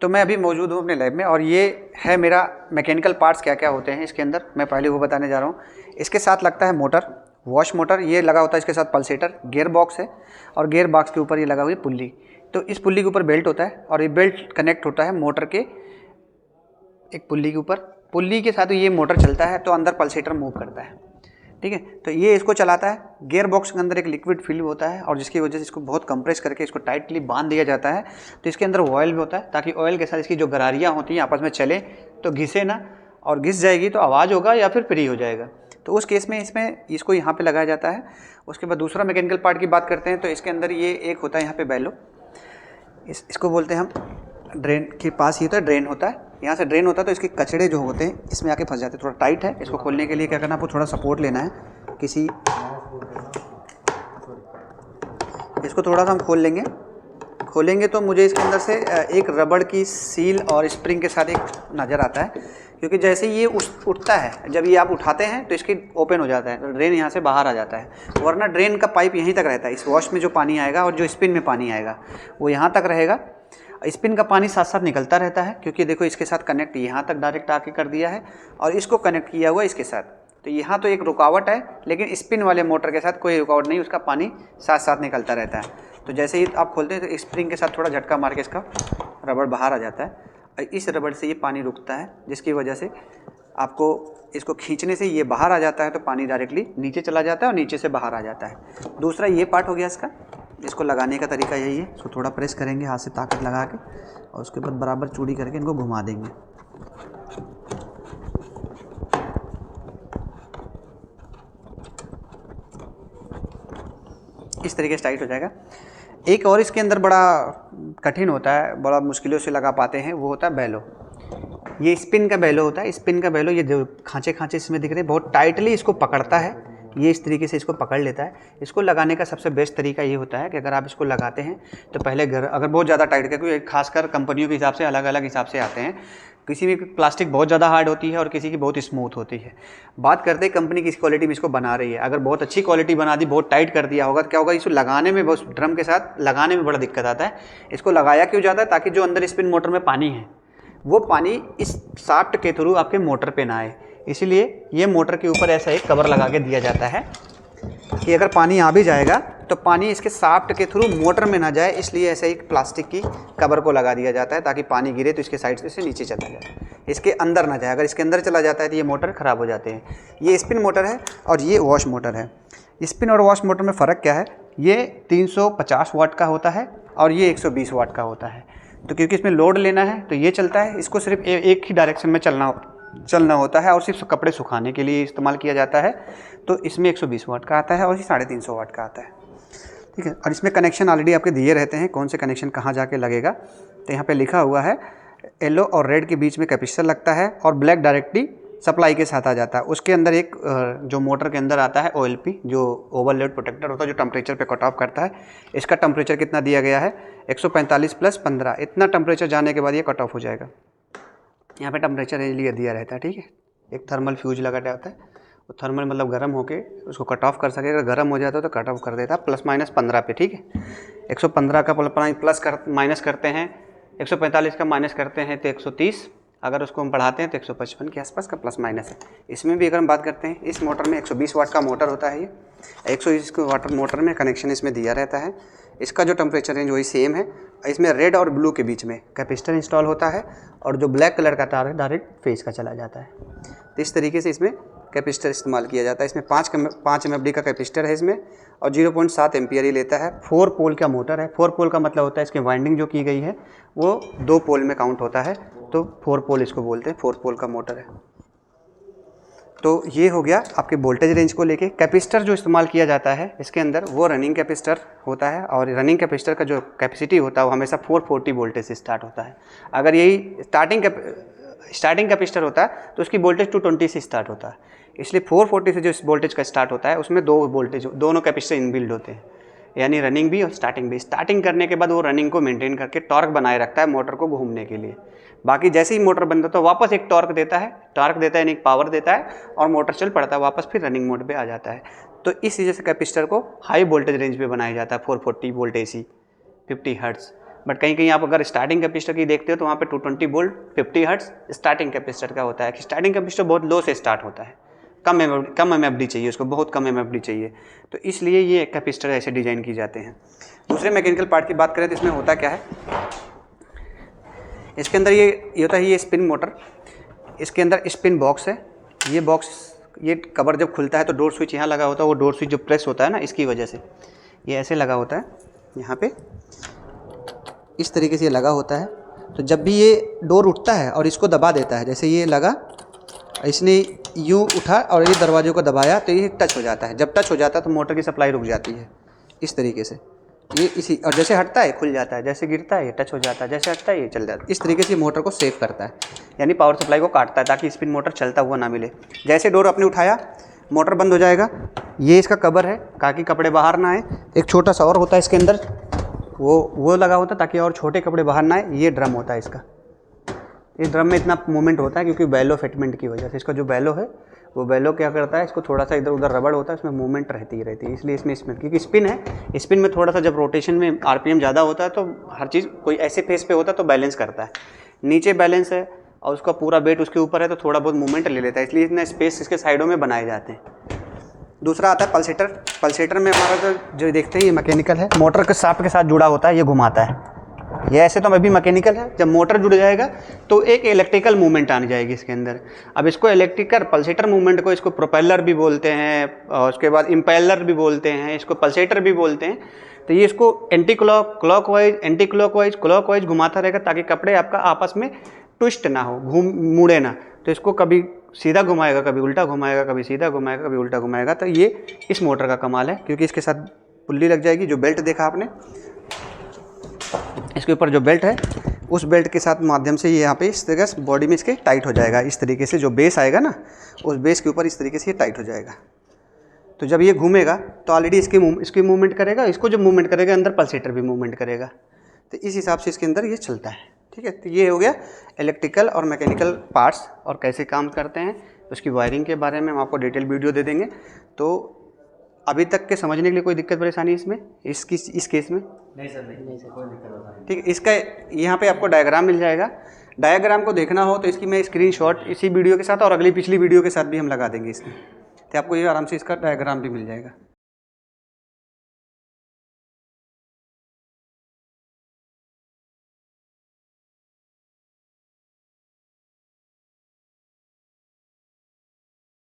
तो मैं अभी मौजूद हूँ अपने लैब में और ये है मेरा मैकेनिकल पार्ट्स क्या क्या होते हैं इसके अंदर, मैं पहले वो बताने जा रहा हूँ। इसके साथ लगता है मोटर, वॉश मोटर, ये लगा होता है इसके साथ पल्सेटर, गियर बॉक्स है और गियर बॉक्स के ऊपर ये लगा हुई है पुल्ली। तो इस पुल्ली के ऊपर बेल्ट होता है और ये बेल्ट कनेक्ट होता है मोटर के एक पुल्ली के ऊपर। पुल्ली के साथ ये मोटर चलता है तो अंदर पल्सेटर मूव करता है, ठीक है। तो ये इसको चलाता है। गियर बॉक्स के अंदर एक लिक्विड फिल्म होता है और जिसकी वजह से इसको बहुत कंप्रेस करके इसको टाइटली बांध दिया जाता है। तो इसके अंदर ऑयल भी होता है ताकि ऑयल के साथ इसकी जो गरारियाँ होती हैं आपस में चले तो घिसे ना, और घिस जाएगी तो आवाज़ होगा या फिर फ्री हो जाएगा। तो उस केस में इसमें इसको यहाँ पे लगाया जाता है। उसके बाद दूसरा मैकेनिकल पार्ट की बात करते हैं तो इसके अंदर ये एक होता है यहाँ पे बैलो, इसको बोलते हैं हम ड्रेन के पास ही होता है, ड्रेन होता है, यहाँ से ड्रेन होता है। तो इसके कचड़े जो होते हैं इसमें आके फंस जाते हैं। थोड़ा टाइट है, इसको खोलने के लिए क्या करना, आपको थोड़ा सपोर्ट लेना है किसी, इसको थोड़ा सा हम खोलेंगे तो मुझे इसके अंदर से एक रबड़ की सील और स्प्रिंग के साथ एक नज़र आता है, क्योंकि जैसे ये उठता है, जब ये आप उठाते हैं तो इसकी ओपन हो जाता है, ड्रेन यहाँ से बाहर आ जाता है। वरना ड्रेन का पाइप यहीं तक रहता है, इस वॉश में जो पानी आएगा और जो स्पिन में पानी आएगा वो यहाँ तक रहेगा। स्पिन का पानी साथ साथ निकलता रहता है, क्योंकि देखो इसके साथ कनेक्ट यहाँ तक डायरेक्ट आके कर दिया है और इसको कनेक्ट किया हुआ इसके साथ। तो यहाँ तो एक रुकावट है, लेकिन स्पिन वाले मोटर के साथ कोई रुकावट नहीं, उसका पानी साथ साथ निकलता रहता है। तो जैसे ही आप खोलते हैं तो स्प्रिंग के साथ थोड़ा झटका मार के इसका रबड़ बाहर आ जाता है और इस रबड़ से ये पानी रुकता है, जिसकी वजह से आपको इसको खींचने से ये बाहर आ जाता है तो पानी डायरेक्टली नीचे चला जाता है और नीचे से बाहर आ जाता है। दूसरा ये पार्ट हो गया इसका। इसको लगाने का तरीका यही है, इसको थोड़ा प्रेस करेंगे हाथ से ताकत लगा के और उसके बाद बराबर चूड़ी करके इनको घुमा देंगे। इस तरीके से टाइट हो जाएगा। एक और इसके अंदर बड़ा कठिन होता है, बड़ा मुश्किलों से लगा पाते हैं, वो होता है बैलो। ये स्पिन का बैलो होता है। स्पिन का बैलो, ये जो खांचे खांचे इसमें दिख रहे हैं, बहुत टाइटली इसको पकड़ता है। ये इस तरीके से इसको पकड़ लेता है। इसको लगाने का सबसे बेस्ट तरीका ये होता है कि अगर आप इसको लगाते हैं तो पहले अगर बहुत ज़्यादा टाइट, क्योंकि खासकर कंपनियों के हिसाब से अलग अलग हिसाब से आते हैं। किसी भी प्लास्टिक बहुत ज़्यादा हार्ड होती है और किसी की बहुत स्मूथ होती है। बात करते हैं कंपनी किस क्वालिटी में इसको बना रही है। अगर बहुत अच्छी क्वालिटी बना दी, बहुत टाइट कर दिया होगा तो क्या होगा, इसको लगाने में, बहुत ड्रम के साथ लगाने में बड़ा दिक्कत आता है। इसको लगाया क्यों जाता है, ताकि जो अंदर स्पिन मोटर में पानी है वो पानी इस शाफ्ट के थ्रू आपके मोटर पे ना आए। इसीलिए ये मोटर के ऊपर ऐसा एक कवर लगा के दिया जाता है कि अगर पानी आ भी जाएगा तो पानी इसके शाफ्ट के थ्रू मोटर में ना जाए, इसलिए ऐसे एक प्लास्टिक की कवर को लगा दिया जाता है ताकि पानी गिरे तो इसके साइड से नीचे चला जाए, इसके अंदर ना जाए। अगर इसके अंदर चला जाता है तो ये मोटर ख़राब हो जाते हैं। ये स्पिन मोटर है और ये वॉश मोटर है। स्पिन और वॉश मोटर में फ़र्क क्या है, ये 350 वाट का होता है और ये 120 वाट का होता है। तो क्योंकि इसमें लोड लेना है तो ये चलता है, इसको सिर्फ एक ही डायरेक्शन में चलना होता है और सिर्फ कपड़े सुखाने के लिए इस्तेमाल किया जाता है। तो इसमें 120 वाट का आता है और ये 350 वाट का आता है, ठीक है। और इसमें कनेक्शन ऑलरेडी आपके दिए रहते हैं, कौन से कनेक्शन कहाँ जाके लगेगा। तो यहाँ पे लिखा हुआ है येलो और रेड के बीच में कैपेसिटर लगता है और ब्लैक डायरेक्टली सप्लाई के साथ आ जाता है। उसके अंदर एक जो मोटर के अंदर आता है OLP, जो ओवरलोड प्रोटेक्टर होता है, जो टेम्परेचर पे कट ऑफ करता है। इसका टेम्परेचर कितना दिया गया है, 145 + 15। इतना टेम्परेचर जाने के बाद ये कट ऑफ हो जाएगा। यहाँ पे टेम्परेचर लिए दिया रहता है, ठीक है। एक थर्मल फ्यूज लगा रहता है, वो थर्मल मतलब गर्म होके उसको कट ऑफ कर सके। अगर गर्म हो जाता है तो कट ऑफ कर देता है ±15 पे, ठीक है। 115 का माइनस करते हैं, 145 का माइनस करते हैं तो 130, अगर उसको हम बढ़ाते हैं तो 155 के आसपास का प्लस माइनस है। इसमें भी अगर हम बात करते हैं, इस मोटर में 120 वाट का मोटर होता है। ये 120 वाट मोटर में कनेक्शन इसमें दिया रहता है। इसका जो टेम्परेचर रेंज वही सेम है। इसमें रेड और ब्लू के बीच में कैपेसिटर इंस्टॉल होता है और जो ब्लैक कलर का तार है डायरेक्ट फेस का चला जाता है। तो इस तरीके से इसमें कैपेसिटर इस्तेमाल किया जाता है। इसमें 5 MFD का कैपेसिटर है इसमें और 0.7 एम्पियर ही लेता है। 4 पोल का मोटर है। 4 पोल का मतलब होता है इसकी वाइंडिंग जो की गई है वो 2 पोल में काउंट होता है, तो 4 पोल इसको बोलते हैं। 4 पोल का मोटर है। तो ये हो गया आपके वोल्टेज रेंज को लेके। कैपेसिटर जो इस्तेमाल किया जाता है इसके अंदर वो रनिंग कैपेसिटर होता है और रनिंग कैपेसिटर का जो कैपेसिटी होता है वो हमेशा 440 वोल्टेज से स्टार्ट होता है। अगर यही स्टार्टिंग कैपेसिटर होता है तो उसकी वोल्टेज 220 से स्टार्ट होता है। इसलिए 440 से जो वोल्टेज का स्टार्ट होता है उसमें दोनों कैपेसिटर इनबिल्ड होते हैं, यानी रनिंग भी और स्टार्टिंग भी। स्टार्टिंग करने के बाद वो रनिंग को मेंटेन करके टॉर्क बनाए रखता है मोटर को घूमने के लिए। बाकी जैसे ही मोटर बंद होता है वापस एक टॉर्क देता है यानी पावर देता है और मोटर चल पड़ता है, वापस फिर रनिंग मोड पे आ जाता है। तो इस वजह से कैपेसिटर को हाई वोल्टेज रेंज पे बनाया जाता है। 440 वोल्ट AC 50 हर्ट्ज़ बट कहीं कहीं आप अगर स्टार्टिंग कैपेसिटर की देखते हो तो वहाँ पे 220 वोल्ट 50 हर्ट्ज स्टार्टिंग कैपेसिटर का होता है कि स्टार्टिंग कैपेसिटर बहुत लो से स्टार्ट होता है, कम MFD चाहिए उसको, बहुत कम MFD चाहिए, तो इसलिए ये कैपेसिटर ऐसे डिज़ाइन किए जाते हैं। दूसरे मैकेनिकल पार्ट की बात करें तो इसमें होता क्या है, इसके अंदर ये होता है, ये स्पिन मोटर, इसके अंदर स्पिन बॉक्स है, ये बॉक्स, ये कवर जब खुलता है तो डोर स्विच यहाँ लगा होता है, वो डोर स्विच जो प्रेस होता है ना, इसकी वजह से ये ऐसे लगा होता है, यहाँ पे इस तरीके से ये लगा होता है। तो जब भी ये डोर उठता है और इसको दबा देता है, जैसे ये लगा, इसने यूँ उठा और ये दरवाजे को दबाया तो ये टच हो जाता है, जब टच हो जाता है तो मोटर की सप्लाई रुक जाती है इस तरीके से, ये इसी, और जैसे हटता है खुल जाता है, जैसे गिरता है ये टच हो जाता है, जैसे हटता है ये चल जाता है। इस तरीके से मोटर को सेव करता है, यानी पावर सप्लाई को काटता है ताकि स्पिन मोटर चलता हुआ ना मिले। जैसे डोर आपने उठाया मोटर बंद हो जाएगा। ये इसका कवर है ताकि कपड़े बाहर ना आए। एक छोटा सा और होता है इसके अंदर, वो लगा होता है ताकि और छोटे कपड़े बाहर ना आए। ये ड्रम होता है इसका, इस ड्रम में इतना मूवमेंट होता है क्योंकि बेलो फिटमेंट की वजह से। इसका जो बेलो है वो बेलो क्या करता है, इसको थोड़ा सा इधर उधर रबड़ होता है, इसमें मूवमेंट रहती है, इसलिए इसमें स्पिन, क्योंकि स्पिन है, स्पिन में थोड़ा सा जब रोटेशन में RPM ज़्यादा होता है तो हर चीज़ कोई ऐसे फेस पे होता है तो बैलेंस करता है। नीचे बैलेंस है और उसका पूरा वेट उसके ऊपर है तो थोड़ा बहुत मूवमेंट ले लेता है, इसलिए इतना स्पेस इसके साइडों में बनाए जाते हैं। दूसरा आता है पल्सेटर। पल्सेटर में हमारा जो देखते हैं ये मैकेनिकल है, मोटर के शाफ्ट के साथ जुड़ा होता है, ये घुमाता है। ये ऐसे तो अभी मैकेनिकल है, जब मोटर जुड़ जाएगा तो एक इलेक्ट्रिकल मूवमेंट आने जाएगी इसके अंदर। अब इसको इलेक्ट्रिकल पल्सेटर मूवमेंट को इसको प्रोपेलर भी बोलते हैं और उसके बाद इम्पेलर भी बोलते हैं, इसको पल्सेटर भी बोलते हैं। तो ये इसको क्लॉकवाइज घुमाता रहेगा ताकि कपड़े आपका आपस में ट्विस्ट ना हो, मुड़े ना। तो इसको कभी सीधा घुमाएगा, कभी उल्टा घुमाएगा, कभी सीधा घुमाएगा, कभी उल्टा घुमाएगा। तो ये इस मोटर का कमाल है, क्योंकि इसके साथ पुल्ली लग जाएगी, जो बेल्ट देखा आपने, इसके ऊपर जो बेल्ट है उस बेल्ट के साथ माध्यम से ये यहाँ पे इस तरह से बॉडी में इसके टाइट हो जाएगा। इस तरीके से जो बेस आएगा ना, उस बेस के ऊपर इस तरीके से ये टाइट हो जाएगा। तो जब ये घूमेगा तो ऑलरेडी इसकी मूवमेंट करेगा, इसको जब मूवमेंट करेगा अंदर पल्सेटर भी मूवमेंट करेगा। तो इस हिसाब से इसके अंदर ये चलता है। ठीक है, तो ये हो गया इलेक्ट्रिकल और मैकेनिकल पार्ट्स और कैसे काम करते हैं। उसकी वायरिंग के बारे में हम आपको डिटेल वीडियो दे देंगे। तो अभी तक के समझने के लिए कोई दिक्कत परेशानी इसमें, इस केस में? नहीं सर, नहीं सर, कोई दिक्कत नहीं। ठीक है, इसका यहाँ पे आपको डायग्राम मिल जाएगा। डायग्राम को देखना हो तो इसकी मैं स्क्रीनशॉट इसी वीडियो के साथ और अगली पिछली वीडियो के साथ भी हम लगा देंगे इसमें, तो आपको ये आराम से इसका डायग्राम भी मिल जाएगा।